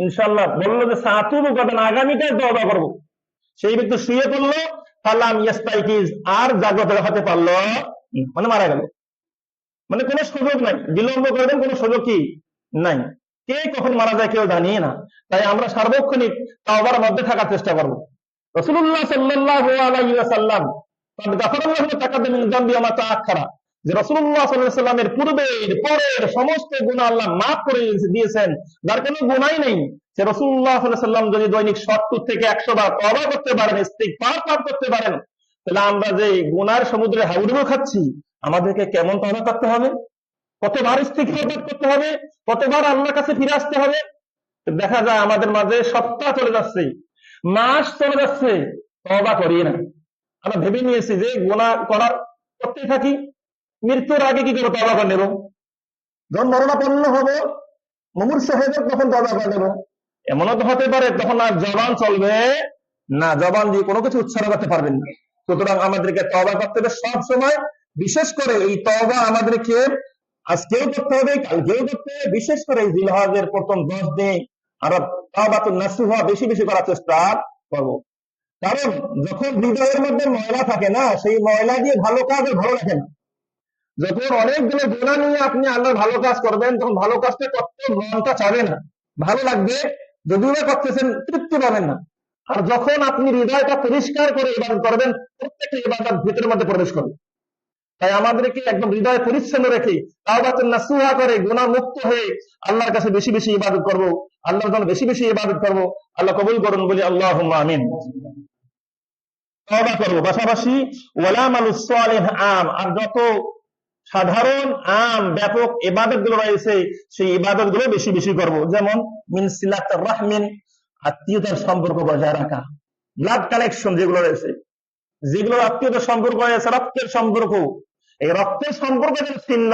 ইনশাআল্লাহ বলল যে সাআতুবু গাদান, আগামীকাল তওবা করব। সেই ব্যক্তি শুয়ে পড়লো, ফালাম ইয়াস্তাইকিজ, আর জাগ্রত হতে পারলো মানে মারা গেল, মানে কোনো সুযোগ নাই, বিলম্ব করবেন কোনো সুযোগ কি নাই। কে কখন মারা যায় কেউ জানি না। তাই আমরা সার্বক্ষণিক তাওবার মধ্যে থাকার চেষ্টা করব। রাসূলুল্লাহ সাল্লাল্লাহু আলাইহি ওয়াসাল্লাম গাফারাল্লাহু তাকাদ্দাম মিন যামবি ওয়া মা তাআখারা, যে রাসূলুল্লাহ সাল্লাল্লাহু আলাইহি ওয়াসাল্লামের পূর্বের পরের সমস্ত গুনাহ আল্লাহ maaf করে দিয়েছেন। যার কোনো গুনাহই নেই, সে রাসূলুল্লাহ সাল্লাল্লাহু আলাইহি ওয়াসাল্লাম যদি দৈনিক 70 থেকে 100 বার তওবা করতে পারেন, ইস্তিগফার পাঠ করতে পারেন, তাহলে আমরা যে গুনার সমুদ্রে হাবুডুবু খাচ্ছি আমাদেরকে কেমন তওবা করতে হবে, কতবার ইস্তিগফার পাঠ করতে হবে, কতবার আল্লাহর কাছে ফিরে আসতে হবে। দেখা যায় আমাদের মাঝে সপ্তাহ চলে যাচ্ছে, মাস চলে যাচ্ছে, তওবা করি না। আমরা ভেবে নিয়েছি যে গুনাহ করার করতেই থাকি, মৃত্যুর আগে কি করে তওবা করে নেব, যখন মরণাপন্ন হব মুমূর্ষু হয়ে যাব তখন তওবা করে নেব। এমনও তো হতে পারে তখন আর জবান চলবে না, জবান দিয়ে কোনো কিছু উচ্চারণ করতে পারবেন না। সুতরাং আমাদেরকে তওবা করতে হবে সব সময়, বিশেষ করে এই তওবা আমাদেরকে আজকেও করতে হবে, কালকেও করতে হবে। বিশেষ করে এই জিলহজের প্রথম 10 দিনে আমরা তাওবাতুন নাসুহা বেশি বেশি করার চেষ্টা করব। কারণ যখন হৃদয়ের মধ্যে ময়লা থাকে না, সেই ময়লা দিয়ে ভালো কাজ আর ভালো লাগে না। যখন অনেকগুলো গুনাহ নিয়ে আপনি আল্লাহর ভালো কাজ করবেন, তখন ভালো কাজটা করতে মনটা চাবে না, ভালো লাগবে, যদিও বা করতেছেন তৃপ্তি পাবেন না। আর যখন আপনি হৃদয়টা পরিষ্কার করে ইবাদত করবেন, প্রত্যেকটা ইবাদত ভিতরের মধ্যে প্রবেশ করবে। তাই আমাদেরকে একদম হৃদয় পরিচ্ছন্ন রেখে তাওবাতুন নাসুহা করে গুনাহ মুক্ত হয়ে আল্লাহর কাছে বেশি বেশি ইবাদত করব, আল্লাহর জন্য বেশি বেশি ইবাদত করব। আল্লাহ কবুল করুন, বলি আল্লাহুম্মা আমিন। তওবা করব, পাশাপাশি ওয়ালা মালুস সালিহ আম, আর যত সাধারণ আম ব্যাপক ইবাদত গুলো রয়েছে সেই ইবাদত গুলো বেশি বেশি করব। যেমন মিন সিলাতুর রাহমিন, আত্মীয়তার সম্পর্ক বজায় রাখা, ব্লাড কানেকশন যেগুলো রয়েছে, যেগুলো আত্মীয়তার সম্পর্ক রয়েছে, রক্তের সম্পর্ক, এই রক্তের সম্পর্ক যেন ছিন্ন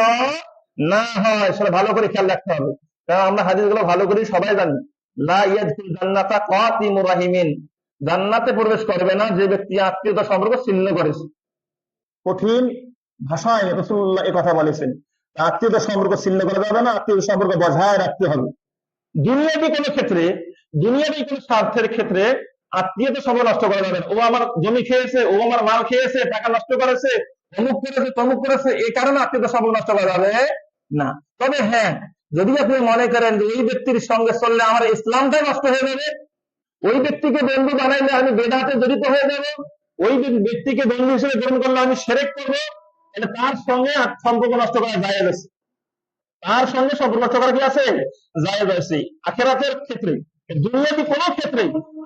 না হয় সেটা ভালো করে খেয়াল রাখতে হবে। কারণ আমরা হাদিসগুলো ভালো করে সবাই জানি, লা ইয়াদখুল জান্নাতা কাতিমুর রাহিমিন, জান্নাতে প্রবেশ করবে না যে ব্যক্তি আত্মীয়তার সম্পর্ক ছিন্ন করেছে। কঠিন ভাষায় রাসূলুল্লাহ এই কথা বলেছেন, আত্মীয়তার সম্পর্ক ছিন্ন করা যাবে না, আত্মীয়তার সম্পর্ক বজায় রাখতে হবে। দুনিয়াবী কোনো ক্ষেত্রে, দুনিয়াবী কোনো স্বার্থের ক্ষেত্রে আত্মীয়তার সম্পর্ক নষ্ট করা যাবে না। ও আমার জমি খেয়েছে, ও আমার মাল খেয়েছে, টাকা নষ্ট করেছে, অমুক করেছে, তমুক করেছে, এই কারণে আত্মীয়তার সম্পর্ক নষ্ট করা যাবে না। তবে হ্যাঁ, যদি আপনি মনে করেন যে এই ব্যক্তির সঙ্গে চললে আমার ইসলামটাই নষ্ট হয়ে যাবে, ওই ব্যক্তিকে বন্ধু বানাইলে আমি বেদাতে জড়িত হয়ে যাব, ওই ব্যক্তিকে বন্ধু হিসেবে গ্রহণ করলে আমি শিরক করবো, এটা তার সঙ্গে সম্পর্ক নষ্ট করা জায়েজ আছে। তার সঙ্গে সম্পর্ক নষ্ট করা কি আছে? জায়েজ আছে। আখিরাতের ক্ষেত্রে, দুনিয়াবী কোনো ক্ষেত্রে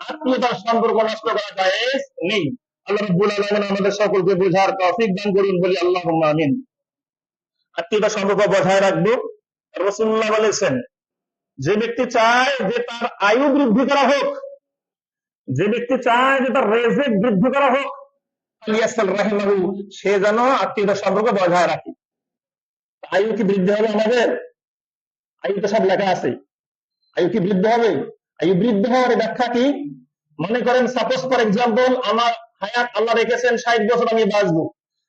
আত্মীয়তার সম্পর্ক নষ্ট করা জায়েজ নেই। আল্লাহ রাব্বুল আলামিন আমাদের সকলকে বোঝার তৌফিক দান করুন, বলি আল্লাহুম্মা আমিন। আত্মীয়তার সম্পর্ক বজায় রাখবো। রাসূলুল্লাহ বলেছেন, যে ব্যক্তি চায় যে তার আয়ু বৃদ্ধি করা হোক, যে ব্যক্তি চায় যে তার রিজিক বৃদ্ধি করা হোক, আলিয়াসাল রাহিমাহু, সে যেন আত্মীয়তার সম্পর্ক বজায় রাখে। আয়ু কি বৃদ্ধি হবে আমাদের? আয়ু তো সব লেখা আছে, আয়ু কি বৃদ্ধি হবে? আয়ু বৃদ্ধি হওয়ার ব্যাখ্যা কি? মনে করেন সাপোজ ফর এক্সাম্পল আমার হায়াত আল্লাহ রেখেছেন 60 বছর, আমি বাঁচবো।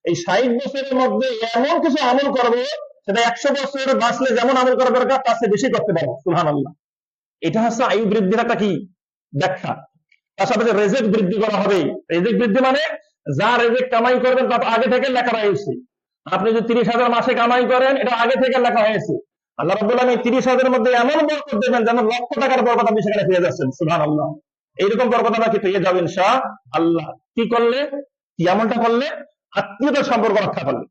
এই 60 বছরের মধ্যে এমন কিছু আমল করবো সেটা 100 বছরে বাঁচলে যেমন আমল করা দরকার তার চেয়ে বেশি করতে পারবো। সুবহানাল্লাহ। এটা হচ্ছে আয়ু বৃদ্ধির একটা কি ব্যাখ্যা। পাশাপাশি রিজিক বৃদ্ধি করা হবে। রিজিক বৃদ্ধি মানে যা রিজিক কামাই করবেন তা আগে থেকে লেখা রয়েছে। আপনি যদি 30,000 মাসে কামাই করেন, এটা আগে থেকে লেখা হয়েছে। আল্লাহ রাব্বুল আলামিন 30,000 মধ্যে এমন বরকত দেবেন যেন লক্ষ টাকার বরকত আপনি সেখানে পেয়ে যাচ্ছেন। সুবহানাল্লাহ। এইরকম বরকত আমরা কি পেয়ে যাবেন ইনশাআল্লাহ। কি করলে? কি আমলটা করলে? আত্মীয়তার সম্পর্ক রক্ষা করলে।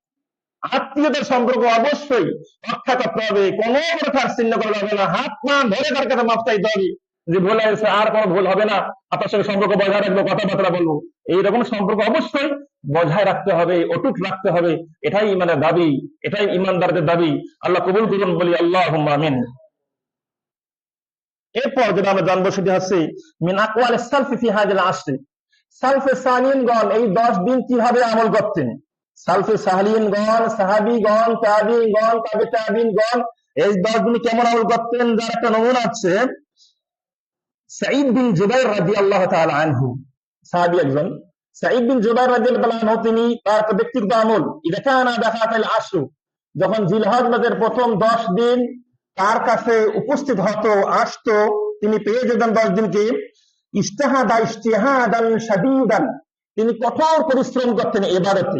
আত্মীয়তার সম্পর্ক অবশ্যই রক্ষা করতে হবে, কোনো প্রকার ছিন্ন করা যাবে না। হাত পা ধরে তার কাছে মাফ চাইতে হবে যে ভুল হয়েছে, আর কোনো ভুল হবে না, আপনার সঙ্গে সম্পর্ক বজায় রাখবো, কথাবার্তা বলবো। এইরকম সম্পর্ক অবশ্যই বজায় রাখতে হবে, অটুট রাখতে হবে। এটাই ইমানের দাবি, এটাই ইমানদারদের দাবি। আল্লাহ কবুল করুন, বলি আল্লাহুম্মা আমিন। এরপর যেটা আমরা জানবো সেটি হচ্ছে মিন আকওয়ালিস সালফি ফি হাযিল আশরি, সালফে সালিহিনগণ এই 10 দিন কিভাবে আমল করতেন। সালফে সালিহিনগণ, সাহাবীগণ, তাবিঈগণ, তাবে তাবিঈগণ এই 10 দিন কেমন আমল করতেন, যার একটা নমুনা আছে সাঈদ বিন জুবাইর রাদিয়াল্লাহু তাআলা আনহু, সাহাবী একজন। সাঈদ বিন জুবাইর রাদিয়াল্লাহু তাআলা আনহু, তিনি তার ব্যক্তিগত আমল, ইযা কানা দাখাতাল আশরু, যখন জিলহজ মাসের প্রথম 10 দিন তার কাছে উপস্থিত হতো, আসতো, তিনি পেয়ে যেতেন 10 দিনকে, ইজতিহাদা ইজতিহাদান শাদীদান, তিনি কঠোর পরিশ্রম করতেন ইবাদতে।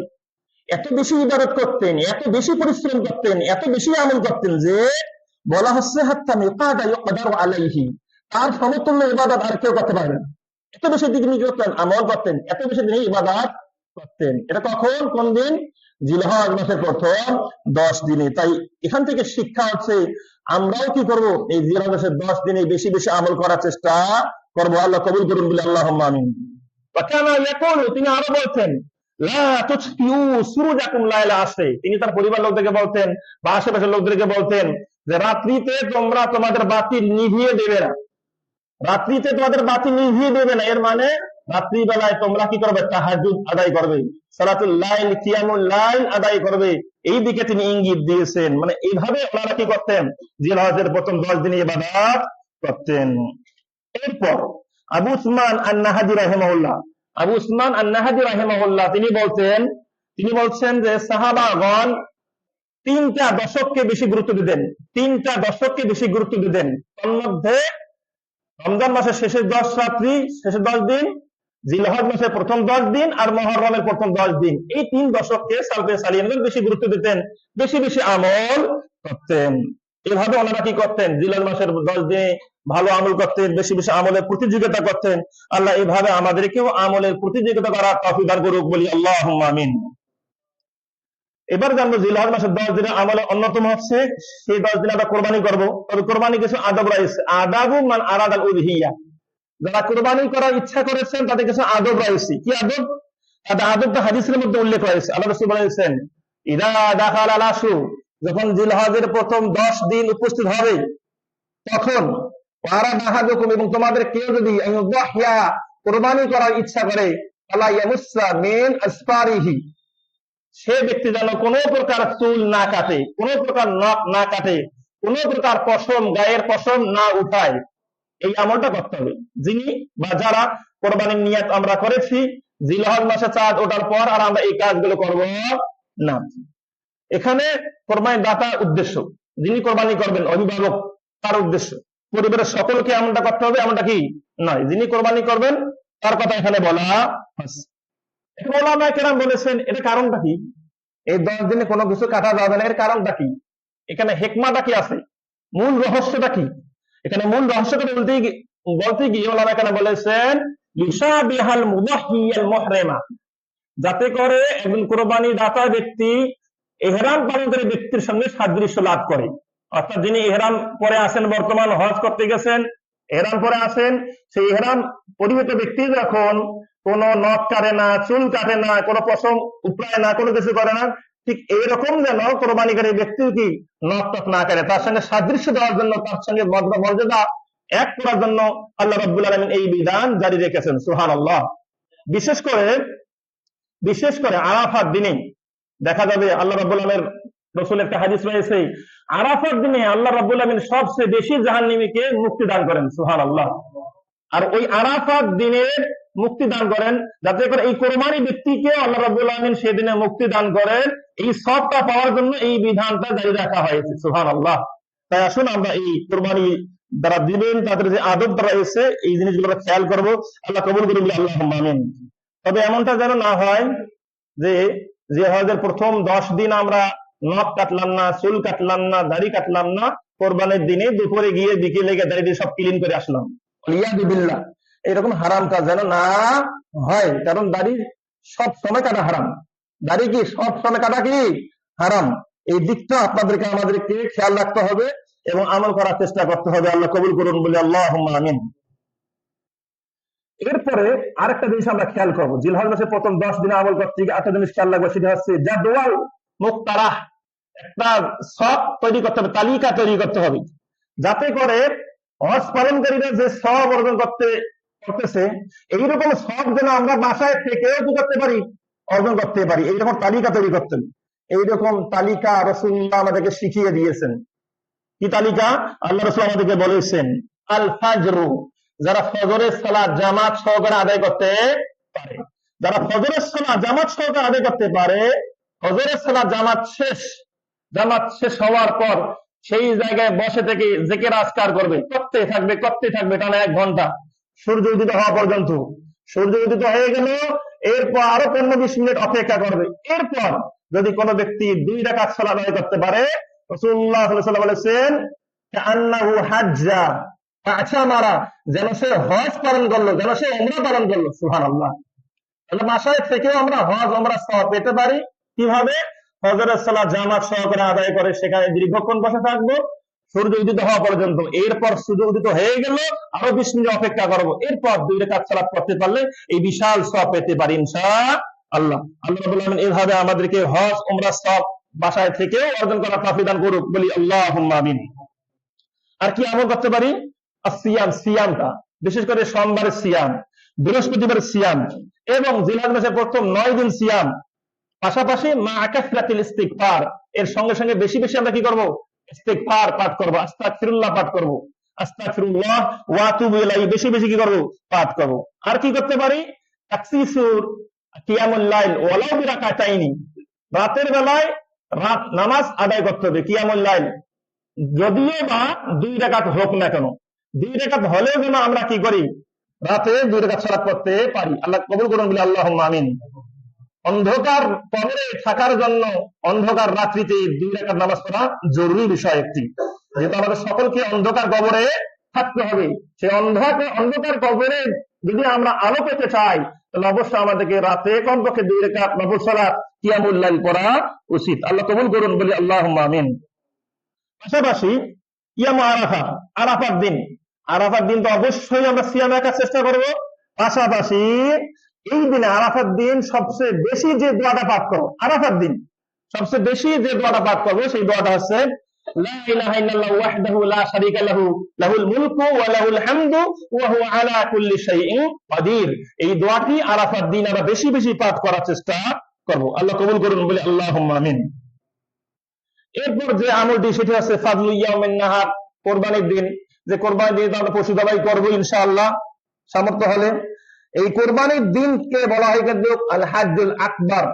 এত বেশি ইবাদত করতেন, এত বেশি পরিশ্রম করতেন, এত বেশি আমল করতেন যে বলা হচ্ছে হাত্তা মিকাদা ইউকদারু আলাইহি, তার সমতুল্য ইবাদত আর কেউ করতে পারে না। এত বেশি তিনি করতেন, আমল করতেন, এত বেশি তিনি ইবাদত করতেন। এটা কখন, কোন দিন? জিলহজ মাসের প্রথম 10 দিনে। তাই এখান থেকে শিক্ষা হচ্ছে আমরাও কি করব, এই জিলহজ মাসের 10 দিনে বেশি বেশি আমল করার চেষ্টা করব। আল্লাহ কবুল করুন, বলে আল্লাহুম্মা আমিন। ওয়াকানা ইয়াকুলু, তিনি আরো বলতেন, লা তুতফিউ সুরুজাকুম লাইলা আশরি, তিনি তার পরিবার লোকদেরকে বলতেন বা আশেপাশের লোকদেরকে বলতেন যে রাত্রিতে তোমরা তোমাদের বাতি নিভিয়ে দেবে না, রাত্রিতে তোমাদের বাতি নিভিয়ে দেবে না। এর মানে রাত্রি বেলায় তোমরা কি করবে? তাহাজ্জুদ আদায় করবে, সালাতুল লাইল, কিয়ামুল লাইল আদায় করবে। এই দিকে তিনি ইঙ্গিত দিয়েছেন। মানে এইভাবে ওনারা কি করতেন? জিলহজের প্রথম 10 দিনে ইবাদত করতেন। এরপর আবু উসমান আন-নাহাদি রাহিমাহুল্লাহ, আবু উসমান আন-নাহাদি রাহিমাহুল্লাহ তিনি বলতেন তিনি বলছেন যে সাহাবাগণ 3টা দশককে বেশি গুরুত্ব দিতেন, 3টা দশককে বেশি গুরুত্ব দিতেন। তন্মধ্যে রমজান মাসের শেষের 10 রাত্রি, শেষের 10 দিন, জিলহজ মাসের প্রথম 10 দিন আর মুহররমের প্রথম 10 দিন, এই 3 দশককে সালফে সালিহিনগণ বেশি গুরুত্ব দিতেন, বেশি বেশি আমল করতেন। এভাবে ওনারা কি করতেন? জিলহজ মাসের 10 দিনে ভালো আমল করতেন, বেশি বেশি আমলের প্রতিযোগিতা করতেন। আল্লাহ এভাবে আমাদেরকেও আমলের প্রতিযোগিতা করার তৌফিক দান করুক, বলি আল্লাহুম্মা আমিন। এবার জানবো জিলহজ মাসের 10 দিনের আমলে অন্যতম হচ্ছে সেই 10 দিন আমরা কোরবানি করব। তবে কোরবানি কিছু আদব রয়েছে। আদাবু মান আরাদাল উযহিয়া, যারা কোরবানি করার ইচ্ছা করেছেন তাদের কিছু আদব রয়েছে। কি আদব? আদবটা হাদিসের মধ্যে উল্লেখ রয়েছে। আল্লাহ রাসূল বলেছেন, ইদা দাখালাল আশু, যখন জিলহজের প্রথম 10 দিন উপস্থিত হবে তখন ওয়ারাদ আহাদুকুম, এবং তোমাদের কেউ যদি আইয়ুযাহিয়া কোরবানি করার ইচ্ছা করে, আলা ইয়ামুসসা মিন আসফারিহি, সে ব্যক্তি যেন কোনো প্রকার চুল না কাটে, কোনো প্রকার নখ না কাটে, কোনো প্রকার পশম, গায়ের পশম না উঠায়। এই আমলটা করতে হবে। যিনি বা যারা কোরবানির নিয়ত আমরা করেছি জিলহজ মাসে চাঁদ ওঠার পর, আর আমরা এই কাজগুলো করব না। এখানে কোরবানি দাতার উদ্দেশ্য, যিনি কোরবানি করবেন অভিভাবক, তার উদ্দেশ্য। পরিবারের সকলকে এমনটা করতে হবে এমনটা কি নয়, যিনি কোরবানি করবেন তার কথা এখানে বলা হচ্ছে। ওলামায়ে কেরাম বলেছেন এটা কারণটা কি? এই 10 দিনে কোনো কিছু কাটা যাবে না, এর কারণটা কি? এখানে হিকমাটা কি আছে? মূল রহস্যটা কি? এখানে মূল রহস্যটা বলতে গিয়ে ওলামায়ে কেরাম বলেছেন লিশাবিহাল মুদাহহিয়াল মুহরিমা, যাতে করে একজন কোরবানি দাতা ব্যক্তি ইহরাম পালনকারী ব্যক্তির সঙ্গে সাদৃশ্য লাভ করে। অর্থাৎ যিনি ইহরাম পরে আসেন, বর্তমান হজ করতে গেছেন, ইহরাম পরে আসেন, সেই ইহরাম পরিহিত ব্যক্তি যখন কোন নখ কাটে না, চুল কাটে না, কোনো পশম উপড়ায় না, কোনো কিছু করে না, ঠিক এইরকম যেন কোরবানিকারী ব্যক্তি কি নখ টক না কাটে, তার সঙ্গে সাদৃশ্য দেওয়ার জন্য, তার সঙ্গে মর্যাদা এক করার জন্য আল্লাহ রাব্বুল আলামিন এই বিধান জারি রেখেছেন। সুবহানাল্লাহ। বিশেষ করে আরাফার দিনে দেখা যাবে আল্লাহ রাব্বুল আলামিনের রাসূলের একটা হাদিস রয়েছে, আরাফার দিনে আল্লাহ রাব্বুল আলামিন সবচেয়ে বেশি জাহান্নামীকে মুক্তি দান করেন। সুবহানাল্লাহ। আর ওই আরাফার দিনের মুক্তি দান করেন যাতে করে এই কোরবানি ব্যক্তিকে আল্লাহ রাব্বুল আলামিন সেদিনে মুক্তি দান করেন, এই সবটা পাওয়ার জন্য এই বিধানটা জারি রাখা হয়েছে। সুবহানাল্লাহ। তাই আসুন আমরা এই কোরবানি যারা দিবেন তাদের যে আদবটা রয়েছে এই জিনিসগুলো খেয়াল করব। আল্লাহ কবুল করুন, আল্লাহুম্মা আমিন। তবে এমনটা যেন না হয় যে জিলহজের প্রথম 10 দিন আমরা নখ কাটলাম না, চুল কাটলাম না, দাড়ি কাটলাম না, কোরবানির দিনে দুপুরে গিয়ে বিকেলে গিয়ে দাড়ি দিয়ে সব ক্লিন করে আসলাম। ইয়াবিল্লাহ, এরকম হারাম কাজ যেন না হয়, কারণ দাড়ি সব সময় কাটা হারাম। দাড়ি কি সব সময় কাটা কি হারাম। এই দিকটা আপনাদেরকে আমাদেরকে খেয়াল রাখতে হবে এবং আমল করার চেষ্টা করতে হবে। আল্লাহ কবুল করুন, বলে আল্লাহুম্মা আমিন। এরপরে আরেকটা জিনিস আমরা খেয়াল করবো, জিলহজ মাসের প্রথম 10 দিনে আমল করতে গিয়ে একটা জিনিস খেয়াল রাখবো, সেটা হচ্ছে জাদওয়াল মুক্তারাহ, একটা সব তৈরি করতে হবে, তালিকা তৈরি করতে হবে, যাতে করে হজ পালনকারীরা যে সব অর্জন করতেছে এইরকম সব যেন আমরা বাসায় থেকেও কি করতে পারি, অর্জন করতে পারি। এইরকম তালিকা তৈরি করতেন। এইরকম তালিকা রাসূলুল্লাহ আমাদেরকে শিখিয়ে দিয়েছেন। কি তালিকা? আল্লাহ রাসূল আমাদেরকে বলেছেন আল ফাজরু, যারা ফজরের সালাত জামাত সহকারে আদায় করতে পারে, যারা ফজরের সালাত জামাত সহকারে আদায় করতে পারে, ফজরের সালাত জামাত শেষ হওয়ার পর সেই জায়গায় বসে থেকে জিকির আজকার করবে, করতে থাকবে টানা 1 ঘন্টা, সূর্য উদিত হওয়া পর্যন্ত। সূর্য উদিত হয়ে গেল, এরপর আরো 15-20 মিনিট অপেক্ষা করবে। এরপর যদি কোনো ব্যক্তি 2 রাকাত সালাত আদায় করতে পারে, রাসূলুল্লাহ সাল্লাল্লাহু আলাইহি ওয়াসাল্লাম বলেছেন কাআন্নাহু হাজ্জা ফাআতামারা, যেন সে হজ পালন করলো, যেন সে উমরা পালন করলো। সুবহানাল্লাহ। তাহলে বাসায় থেকেও আমরা হজ উমরা সওয়াব পেতে পারি। কিভাবে? ফজরের সালাত জামাত সহকারে আদায় করে সেখানে দীর্ঘক্ষণ বসে থাকবো সূর্য উদিত হওয়া পর্যন্ত। এরপর সূর্য উদিত হয়ে গেল, আরো 20 মিনিট অপেক্ষা করবো। এরপর 2 রাকাত সালাত পড়তে পারলে এই বিশাল সওয়াব পেতে পারি ইনশাআল্লাহ। আল্লাহ রাব্বুল আলামিন এভাবে আমাদেরকে হজ উমরা সওয়াব বাসায় থেকেও অর্জন করার তৌফিক দান করুক, বলি আল্লাহুম্মা আমিন। আর কি আমল করতে পারি? সিয়ামটা, বিশেষ করে সোমবারের সিয়াম, বৃহস্পতিবারের সিয়াম এবং জিলহজ মাসের প্রথম 9 দিন সিয়াম, পাশাপাশি মা কাসরাতিল ইস্তিগফার, এর সঙ্গে সঙ্গে বেশি বেশি আমরা কি করব? ইস্তিগফার পাঠ করব, আস্তাগফিরুল্লাহ পাঠ করব, আস্তাগফিরুল্লাহ ওয়া আতুবু ইলাইহি বেশি বেশি কি করব? পাঠ করব। আর কি করতে পারি? তাকসিসুর কিয়ামুল লাইল ওয়ালাউ বিরাকাতাইনি, রাতের বেলায় নামাজ আদায় করতে হবে কিয়ামুল লাইল, যদিও বা 2 রাকাত হোক না কেন, 2 রাকাত হলেও যেন আমরা কি করি, রাতে 2 রাকাত সালাত করতে পারি। আল্লাহ কবুল করুন বলে আল্লাহুম্মা আমিন। অন্ধকার কবরে থাকার জন্য অন্ধকার রাত্রিতে 2 রাকাত নামাজ পড়া জরুরি বিষয় একটি, যেহেতু আমাদের সকলকে অন্ধকার কবরে থাকতে হবে। সেই অন্ধকার কবরে যদি আমরা আলো পেতে চাই, তাহলে অবশ্যই আমাদেরকে রাতে কমপক্ষে 2 রাকাত নফল সালাত কিয়ামুল লাইল পড়া উচিত। আল্লাহ কবুল করুন বলে আল্লাহুম্মা আমিন। পাশাপাশি ইয়াম আরাফা, আরাফার দিন, আরাফার দিন তো অবশ্যই আমরা সিয়াম রাখার চেষ্টা করব। পাশাপাশি এই দিনে আরাফার দিন সবচেয়ে বেশি যে দোয়াটা পাঠ করবো, আরাফার দিন সবচেয়ে বেশি যে দোয়াটা পাঠ করবো সেই দোয়াটা হচ্ছে লা ইলাহা ইল্লাল্লাহু ওয়াহদাহু লা শারীকা লাহু লাহুল মুলকু ওয়া লাহুল হামদু ওয়া হুয়া আলা কুল্লি শাইইন কাদির। এই দোয়াটি আরাফার দিন আমরা বেশি বেশি পাঠ করার চেষ্টা করব। আল্লাহ কবুল করুন বলে আল্লাহুম্মা আমিন। এরপর যে আমলটি সেটি হচ্ছে ফাদলু ইয়াউমিন নাহার, কোরবানির দিন। যে কোরবানির দিন আমরা পশু জবাই করবো ইনশাআল্লাহ সামর্থ্য হলে। এই কোরবানির দিনকে বলা হয় কিন্তু আল হাজ্জুল আকবার,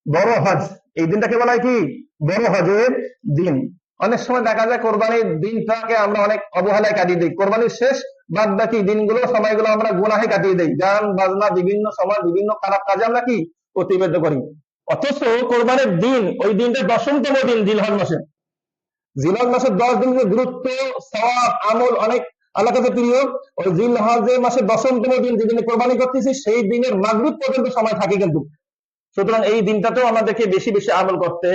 বড় হজ। এই দিনটাকে বলা হয় কি, বড় হজের দিন। অনেক সময় দেখা যায় কোরবানির দিনটাকে আমরা অনেক অবহেলায় কাটিয়ে দিই। কোরবানির শেষ বাদ বাকি দিনগুলো সময়গুলো আমরা গুনাহে কাটিয়ে দিই, গান বাজনা বিভিন্ন সময় বিভিন্ন খারাপ কাজে আমরা কি অতিবাহিত করি। অথচ কোরবানির দিন, ওই দিনটা 10তম দিন জিলহজ মাসে। জিলহজ মাসের 10 দিনের গুরুত্ব, সওয়াব, আমল অনেক আল্লাহর কাছে প্রিয়। ওই জিলহজের মাসের 10তম দিন যেদিনে কোরবানি করতেছি, সেই দিনের মাগরিব পর্যন্ত সময় থাকে কিন্তু। সুতরাং এই দিনটাতেও আমাদেরকে বেশি বেশি আমল করতে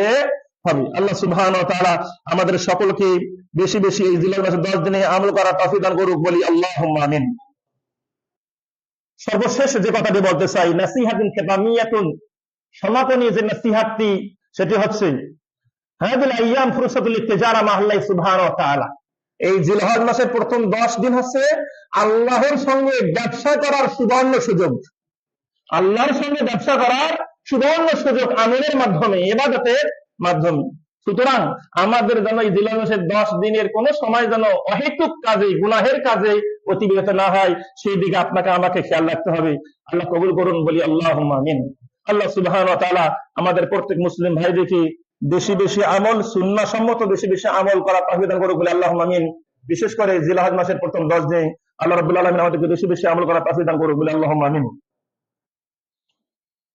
হবে। আল্লাহ সুবহানাহু ওয়া তাআলা আমাদের সকলকে বেশি বেশি এই জিলহজ মাসের 10 দিনে আমল করার তৌফিক দান করুক, বলি আল্লাহুম্মা আমিন। সর্বশেষ যে কথাটি বলতে চাই, নাসিহাতুন খিতামিয়াতুন, সমাপনী যে নসিহতটি সেটি হচ্ছে হাদিল আইয়াম ফুরসাতুল ইত্তিজারা মা আল্লাহ সুবহানাহু ওয়া তাআলা। এই জিলহজ মাসের প্রথম 10 দিন হচ্ছে আল্লাহর সঙ্গে ব্যবসা করার সুবর্ণ সুযোগ। আল্লাহর সঙ্গে ব্যবসা করার সুবর্ণ সুযোগ আমলের মাধ্যমে, ইবাদতের মাধ্যমে। সুতরাং আমাদের যেন এই জিলহজ মাসের 10 দিনের কোন সময় যেন অহেতুক কাজে, গুনাহের কাজে অতিবাহিত না হয়, সেই দিকে আপনাকে আমাকে খেয়াল রাখতে হবে। আল্লাহ কবুল করুন বলি আল্লাহুম্মা আমিন। আল্লাহ সুবহানাহু ওয়া তাআলা আমাদের প্রত্যেক মুসলিম ভাইদেরকে বেশি বেশি আমল, সুন্নাহ সম্মত বেশি বেশি আমল করার তৌফিক দান করুক বলে আল্লাহুম্মা আমিন। বিশেষ করে জিলহজ মাসের প্রথম 10 দিন আল্লাহ রাব্বুল আলামিন আমাদেরকে বেশি বেশি আমল করার তৌফিক দান করুক বলে আল্লাহুম্মা আমিন।